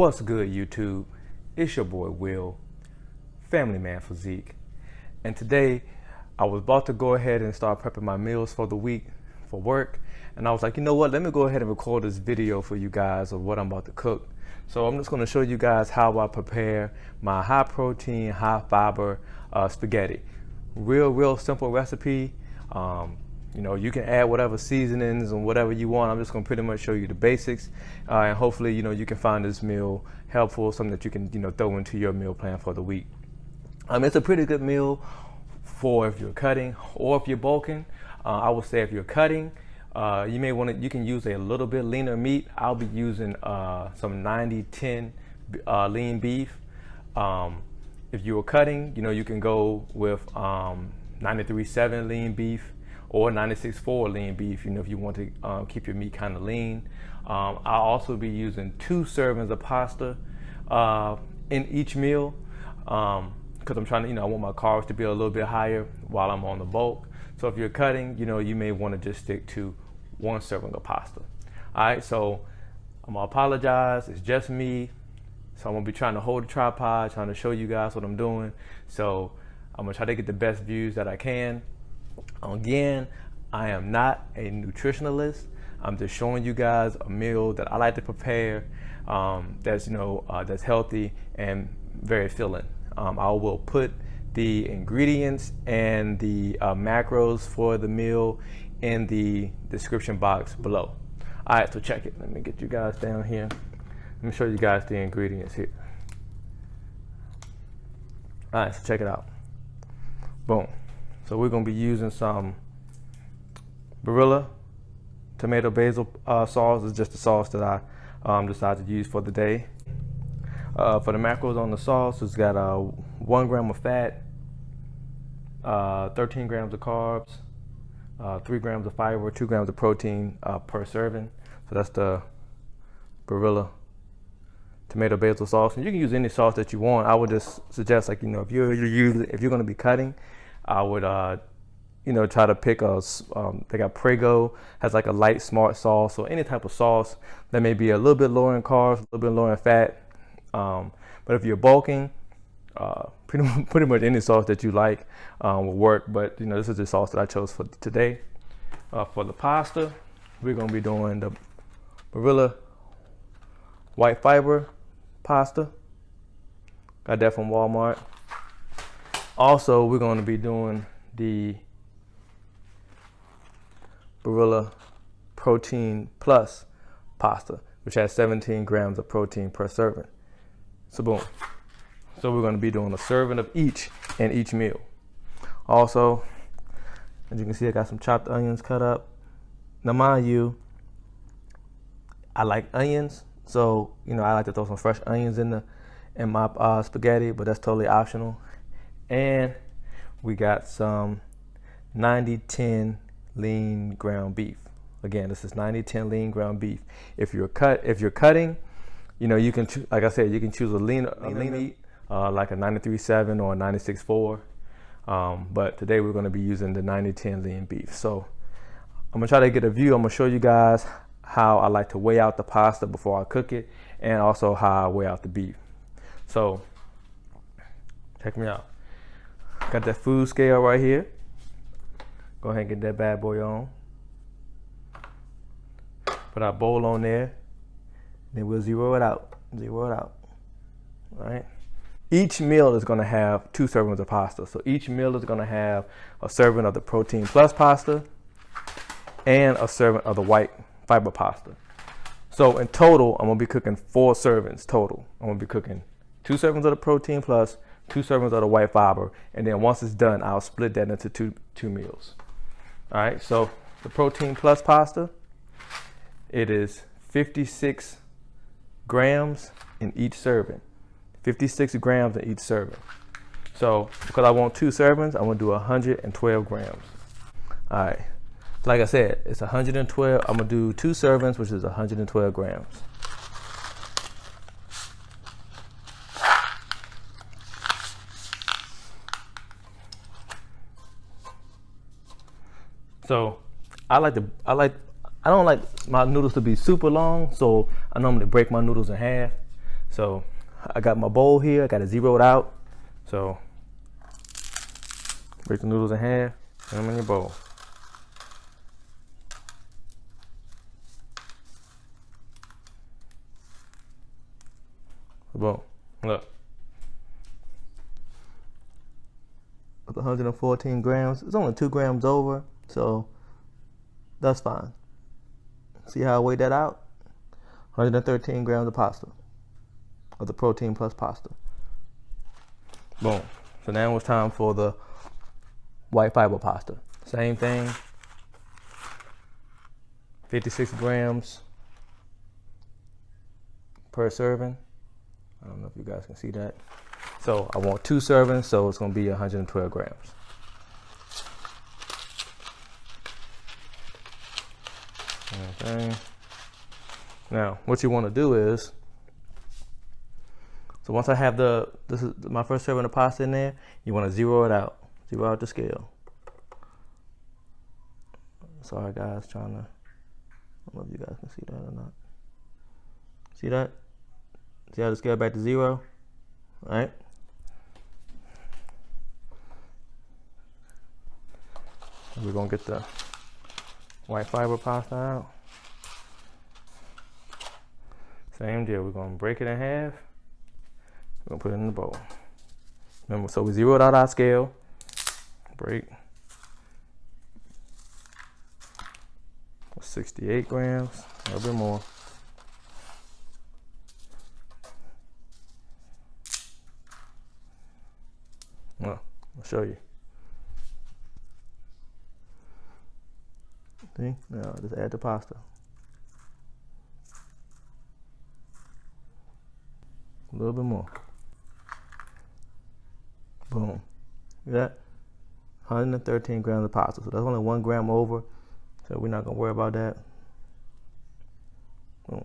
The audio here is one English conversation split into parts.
What's good, YouTube? It's your boy Will, Family Man Physique, and today I was about to go ahead and start prepping my meals for the week for work, and I was like, you know what, let me go ahead and record this video for you guys of what I'm about to cook. So I'm just going to show you guys how I prepare my high protein, high fiber spaghetti. Real simple recipe. You know, you can add whatever seasonings and whatever you want. I'm just going to pretty much show you the basics, and hopefully, you know, you can find this meal helpful, something that you can, you know, throw into your meal plan for the week. It's a pretty good meal for if you're cutting or if you're bulking. I would say if you're cutting, you can use a little bit leaner meat. I'll be using some 90-10 lean beef. If you were cutting, you know, you can go with 93-7 lean beef or 96-4 lean beef, you know, if you want to keep your meat kind of lean. I'll also be using 2 servings of pasta in each meal, because I'm trying to, you know, I want my carbs to be a little bit higher while I'm on the bulk. So if you're cutting, you know, you may want to just stick to 1 serving of pasta. All right, so I'm gonna apologize, it's just me. So I'm gonna be trying to hold the tripod, trying to show you guys what I'm doing. So I'm gonna try to get the best views that I can. Again, I am not a nutritionalist. I'm just showing you guys a meal that I like to prepare, that's, you know, that's healthy and very filling. I will put the ingredients and the macros for the meal in the description box below. All right, so check it. Let me get you guys down here. Let me show you guys the ingredients here. All right, so check it out. Boom. So we're gonna be using some Barilla Tomato Basil Sauce. It's just the sauce that I decided to use for the day. For the macros on the sauce, it's got 1 gram of fat, 13 grams of carbs, 3 grams of fiber, 2 grams of protein per serving. So that's the Barilla Tomato Basil Sauce. And you can use any sauce that you want. I would just suggest, like, you know, if you're going to be cutting, I would you know, try to pick a they got Prego, has like a light smart sauce, or any type of sauce that may be a little bit lower in carbs, a little bit lower in fat. But if you're bulking, pretty much any sauce that you like will work. But, you know, this is the sauce that I chose for today. For the pasta, we're gonna be doing the Barilla White Fiber Pasta. Got that from Walmart. Also, we're going to be doing the Barilla Protein Plus Pasta, which has 17 grams of protein per serving. So boom. So we're going to be doing a serving of each in each meal. Also, as you can see, I got some chopped onions cut up. Now, mind you, I like onions, so, you know, I like to throw some fresh onions in my spaghetti, but that's totally optional. And we got some 90-10 lean ground beef. Again, this is 90-10 lean ground beef. If you're cutting, you know, you can, like I said, you can choose a lean meat, like a 93-7 or a 96-4. But today we're going to be using the 90-10 lean beef. So I'm gonna try to get a view. I'm gonna show you guys how I like to weigh out the pasta before I cook it, and also how I weigh out the beef. So check me out. Got that food scale right here. Go ahead and get that bad boy on. Put our bowl on there. Then we'll zero it out. All right. Each meal is gonna have 2 servings of pasta. So each meal is gonna have a serving of the Protein Plus pasta and a serving of the White Fiber pasta. So in total, I'm gonna be cooking 4 servings total. I'm gonna be cooking 2 servings of the Protein Plus, 2 servings of the White Fiber, and then once it's done, I'll split that into two meals. All right, so the Protein Plus pasta, it is 56 grams in each serving. 56 grams in each serving. So because I want 2 servings, I'm gonna do 112 grams. All right, like I said, it's 112. I'm gonna do 2 servings, which is 112 grams. So I don't like my noodles to be super long, so I normally break my noodles in half. So I got my bowl here, I got it zeroed out. So break the noodles in half, put them in your bowl. Boom, look. It's 114 grams. It's only 2 grams over, so that's fine. See how I weighed that out? 113 grams of pasta, of the Protein Plus pasta. Boom. So now it's time for the white fiber pasta. Same thing. 56 grams per serving. I don't know if you guys can see that. So I want 2 servings, so it's going to be 112 grams. Okay. Now, what you want to do is, so once I have this is my first serving of pasta in there, you want to zero it out. Zero out the scale. Sorry guys, I don't know if you guys can see that or not. See that? See how the scale back to 0? All right. We're gonna get the white fiber pasta out. Same deal. We're gonna break it in half. We're gonna put it in the bowl. Remember, so we zeroed out our scale. Break. 68 grams, a little bit more. Well, I'll show you. See? Now just add the pasta. A little bit more. Boom. See that? 113 grams of pasta. So that's only 1 gram over. So we're not gonna worry about that. Boom.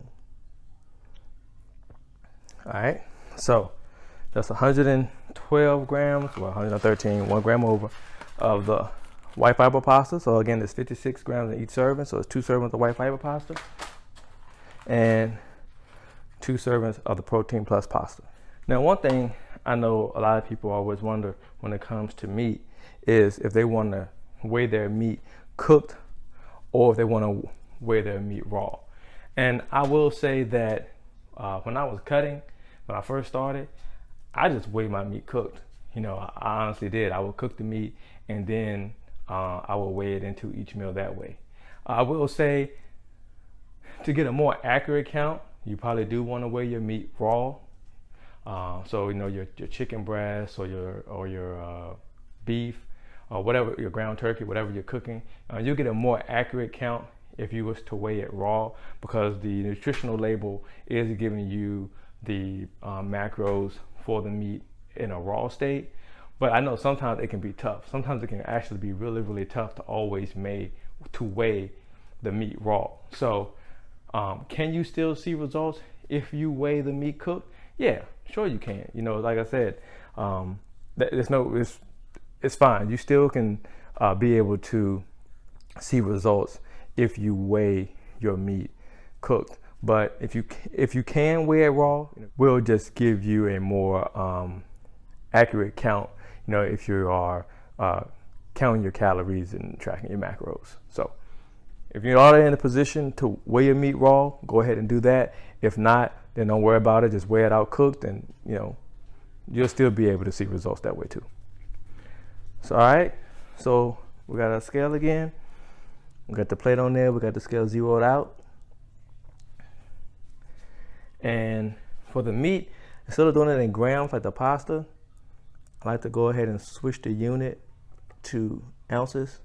All right. So that's 112 grams, well, 113, 1 gram over of the white fiber pasta. So again, there's 56 grams in each serving. So it's 2 servings of white fiber pasta and 2 servings of the Protein Plus pasta. Now, one thing I know a lot of people always wonder when it comes to meat is if they want to weigh their meat cooked or if they want to weigh their meat raw. And I will say that when I was cutting, when I first started, I just weighed my meat cooked. You know, I honestly did. I would cook the meat and then I would weigh it into each meal that way. I will say to get a more accurate count, you probably do want to weigh your meat raw. So you know your chicken breast or your beef or whatever, your ground turkey, whatever you're cooking, you'll get a more accurate count if you was to weigh it raw, because the nutritional label is giving you the macros for the meat in a raw state. But I know sometimes it can be tough. Sometimes it can actually be really, really tough to always weigh the meat raw. So can you still see results if you weigh the meat cooked? Yeah, sure you can. You know, like I said, it's fine. You still can be able to see results if you weigh your meat cooked. But if you can weigh it raw, we'll just give you a more accurate count. You know, if you are counting your calories and tracking your macros. So if you are in a position to weigh your meat raw, go ahead and do that. If not, then don't worry about it. Just weigh it out cooked, and you know, you'll still be able to see results that way too. So all right, so we got our scale again. We got the plate on there. We got the scale zeroed out. And for the meat, instead of doing it in grams like the pasta, I like to go ahead and switch the unit to ounces.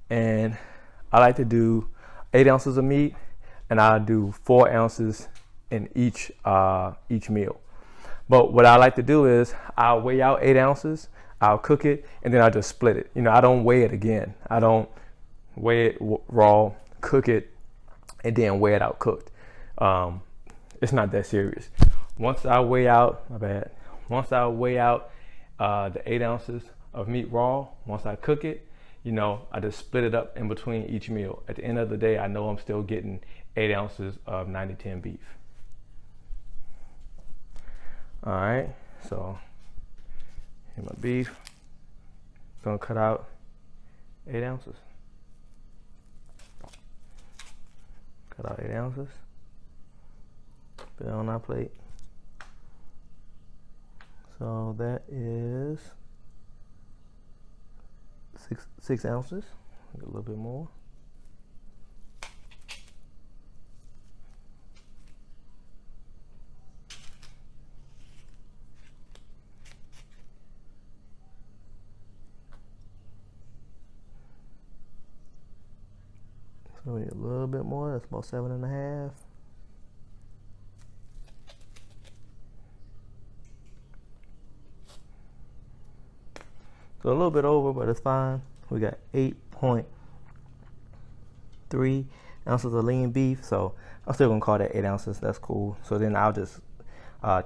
And I like to do 8 ounces of meat, and I do 4 ounces in each meal. But what I like to do is I'll weigh out 8 ounces, I'll cook it, and then I'll just split it. You know, I don't weigh it again. I don't weigh it raw, cook it, and then weigh it out cooked. It's not that serious. Once I weigh out, the 8 ounces of meat raw, once I cook it, you know, I just split it up in between each meal. At the end of the day, I know I'm still getting 8 ounces of 90-10 beef. All right, so here's my beef. Gonna cut out 8 ounces. Cut out 8 ounces. Put it on our plate. So that is 6 ounces. A little bit more. So we need a little bit more. That's about 7.5. So a little bit over, but it's fine. We got 8.3 ounces of lean beef. So I'm still gonna call that 8 ounces. That's cool. So then I'll just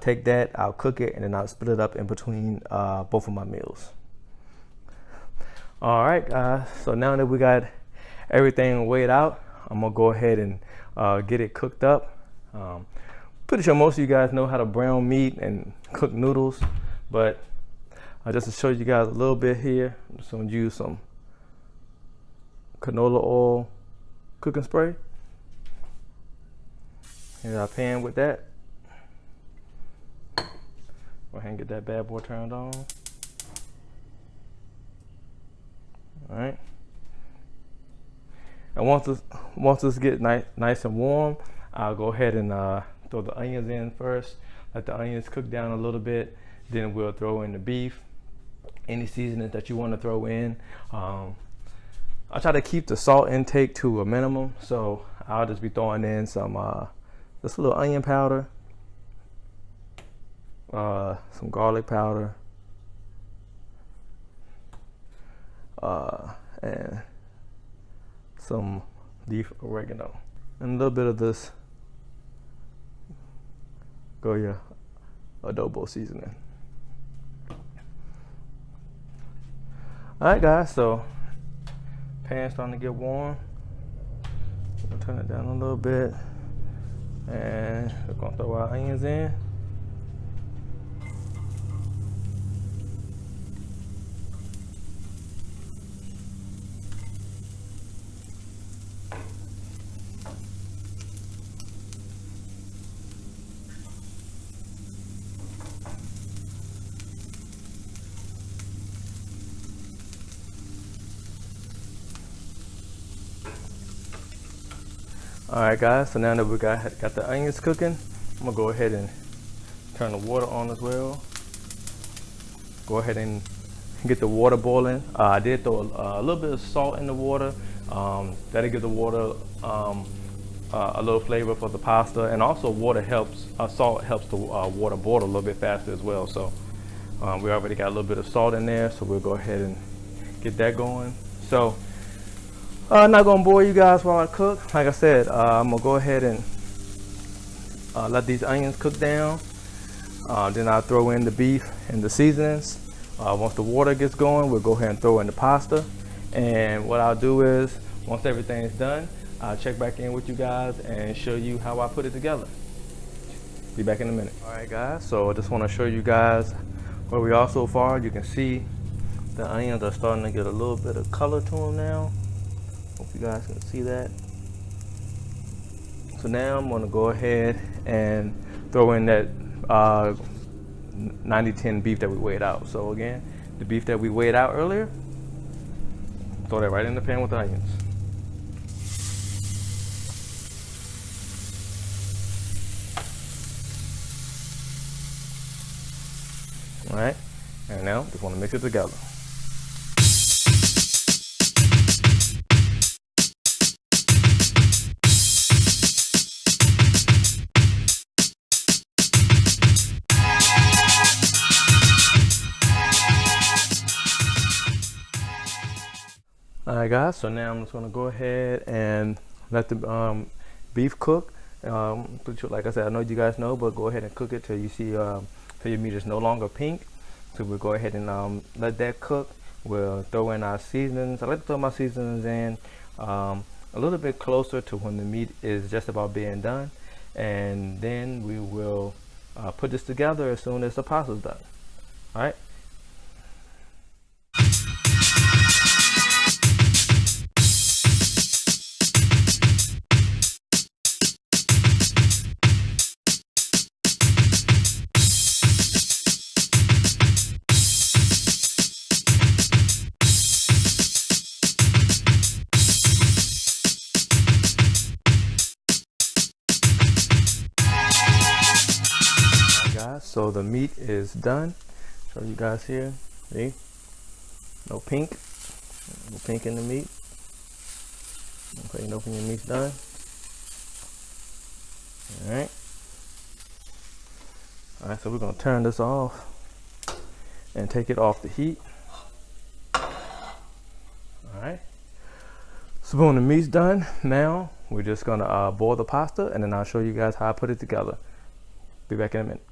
take that, I'll cook it, and then I'll split it up in between both of my meals. All right, guys. So now that we got everything weighed out, I'm gonna go ahead and get it cooked up. Pretty sure most of you guys know how to brown meat and cook noodles, but just to show you guys a little bit here, I'm just gonna use some canola oil cooking spray. Here's our pan with that. Go ahead and get that bad boy turned on. All right. And once this get nice and warm, I'll go ahead and throw the onions in first. Let the onions cook down a little bit. Then we'll throw in the beef. Any seasonings that you want to throw in. I try to keep the salt intake to a minimum, so I'll just be throwing in some just a little onion powder, some garlic powder, and some leaf oregano, and a little bit of this Goya Adobo seasoning. Alright guys, so pan's starting to get warm. We'll turn it down a little bit, and we're gonna throw our onions in. Alright guys, so now that we got the onions cooking, I'm gonna go ahead and turn the water on as well. Go ahead and get the water boiling. I did throw a little bit of salt in the water. That'll give the water a little flavor for the pasta, and also salt helps the water boil a little bit faster as well. So we already got a little bit of salt in there, so we'll go ahead and get that going. So I'm not gonna bore you guys while I cook. Like I said, I'm gonna go ahead and let these onions cook down. Then I'll throw in the beef and the seasonings. Once the water gets going, we'll go ahead and throw in the pasta. And what I'll do is, once everything is done, I'll check back in with you guys and show you how I put it together. Be back in a minute. All right guys, so I just wanna show you guys where we are so far. You can see the onions are starting to get a little bit of color to them now. Hope you guys can see that. So now I'm gonna go ahead and throw in that 90-10 beef that we weighed out. So again, the beef that we weighed out earlier, throw that right in the pan with the onions. All right, and now just wanna mix it together. Alright guys, so now I'm just going to go ahead and let the beef cook. Like I said, I know you guys know, but go ahead and cook it till you see till your meat is no longer pink. So we'll go ahead and let that cook. We'll throw in our seasonings. I like to throw my seasonings in a little bit closer to when the meat is just about being done, and then we will put this together as soon as the pasta's done. All right. Guys, so the meat is done. Show you guys here. See? No pink in the meat. Okay, you know when your meat's done. Alright. Alright, so we're gonna turn this off and take it off the heat. Alright. So boom, the meat's done. Now we're just gonna boil the pasta, and then I'll show you guys how I put it together. Be back in a minute.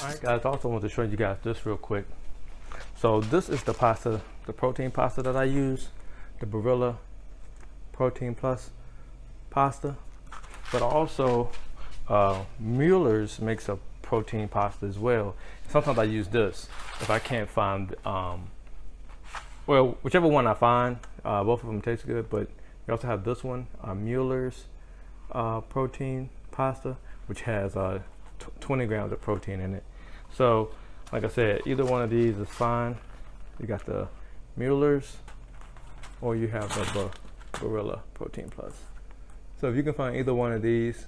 Alright guys, I also want to show you guys this real quick. So this is the pasta, the protein pasta that I use, the Barilla Protein Plus Pasta. But also Muellers makes a protein pasta as well. Sometimes I use this if I can't find, well, whichever one I find, both of them taste good. But you also have this one, Muellers protein pasta, which has 20 grams of protein in it. So like I said, either one of these is fine. You got the Muellers or you have the Barilla Protein Plus. So if you can find either one of these,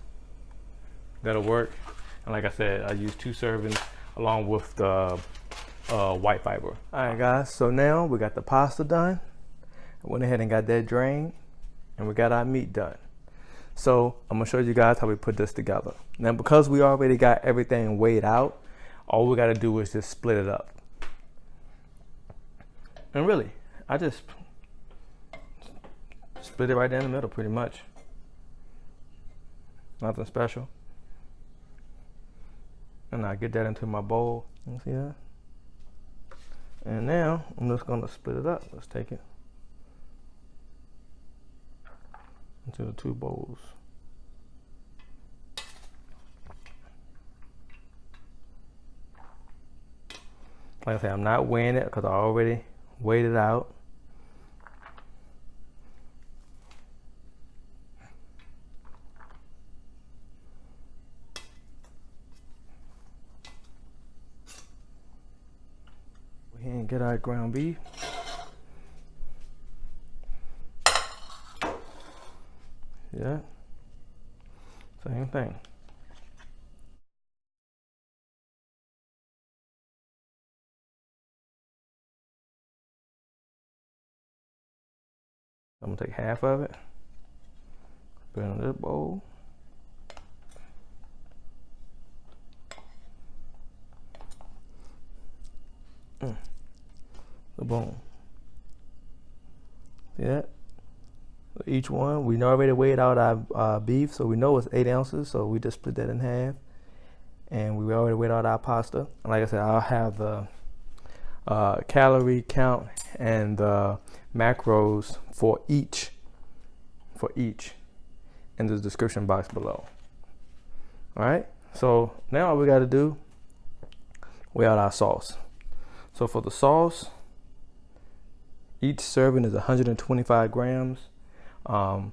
that'll work. And like I said, I use 2 servings along with the white fiber. Alright guys, so now we got the pasta done. I went ahead and got that drained, and we got our meat done. So I'm gonna show you guys how we put this together. Now because we already got everything weighed out, all we gotta do is just split it up. And really, I just split it right down the middle pretty much. Nothing special. And I get that into my bowl. You see that? And now I'm just gonna split it up. Let's take it into the 2 bowls. Like I said, I'm not weighing it because I already weighed it out. Go ahead and get our ground beef. Yeah, same thing. I'm gonna take half of it, put it in this bowl. The bone. See that? Each one, we already weighed out our beef, so we know it's 8 ounces, so we just split that in half. And we already weighed out our pasta. And like I said, I'll have the calorie count and the macros for each in the description box below. All right, so now all we got to do, weigh out our sauce. So for the sauce, each serving is 125 grams. I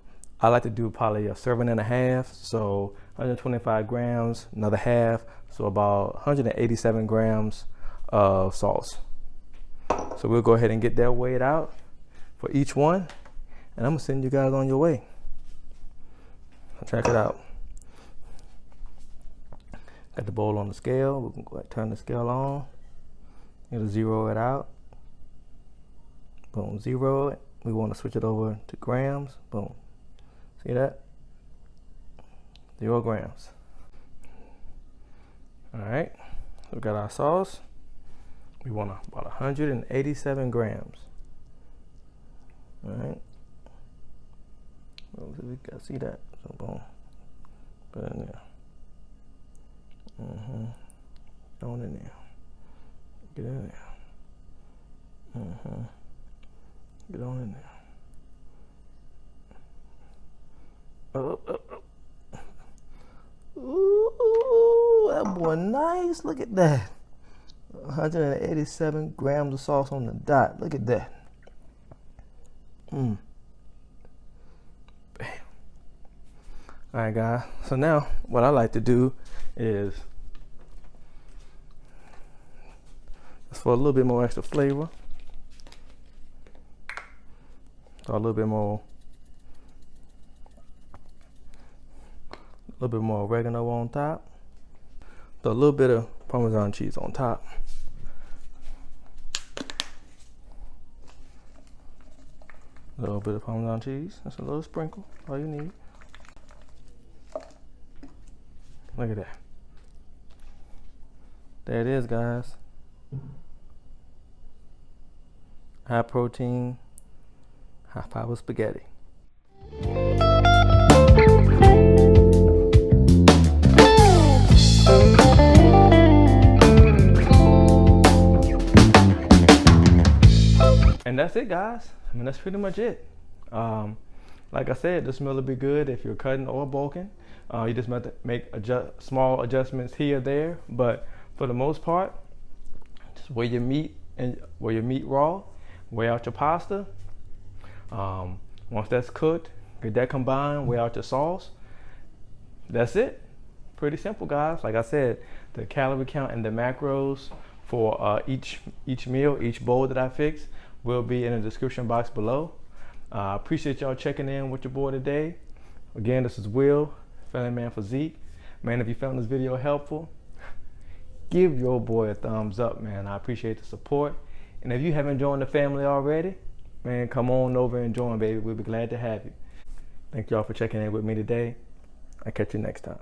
like to do probably a serving and a half, so 125 grams, another half, so about 187 grams of sauce. So we'll go ahead and get that weighed out for each one, and I'm gonna send you guys on your way. So check it out. Got the bowl on the scale. We can go ahead and turn the scale on. It'll zero it out. Boom, zero it. We want to switch it over to grams. Boom. See that? 0 grams. All right. So we got our sauce. We want about 187 grams. All right. You can see that. So boom. Put it in there. Throw it in there. Get in there. Get on in there. Up. Ooh, that boy nice. Look at that. 187 grams of sauce on the dot. Look at that. Bam. Alright guys, so now what I like to do is, just for a little bit more extra flavor, throw a little bit more oregano on top, throw a little bit of Parmesan cheese on top. A little bit of Parmesan cheese, that's a little sprinkle, all you need. Look at that. There it is, guys. High protein, high fiber spaghetti. And that's it, guys. I mean, that's pretty much it. Like I said, this meal will be good if you're cutting or bulking. You just have to make small adjustments here or there, but for the most part, just weigh your meat raw, weigh out your pasta. Once that's cooked, get that combined, weigh out your sauce. That's it. Pretty simple, guys. Like I said, the calorie count and the macros for each meal, each bowl that I fix will be in the description box below. Appreciate y'all checking in with your boy today. Again, this is Will, Family Man Physique. Man, if you found this video helpful, give your boy a thumbs up, man. I appreciate the support. And if you haven't joined the family already, man, come on over and join, baby. We'll be glad to have you. Thank y'all for checking in with me today. I'll catch you next time.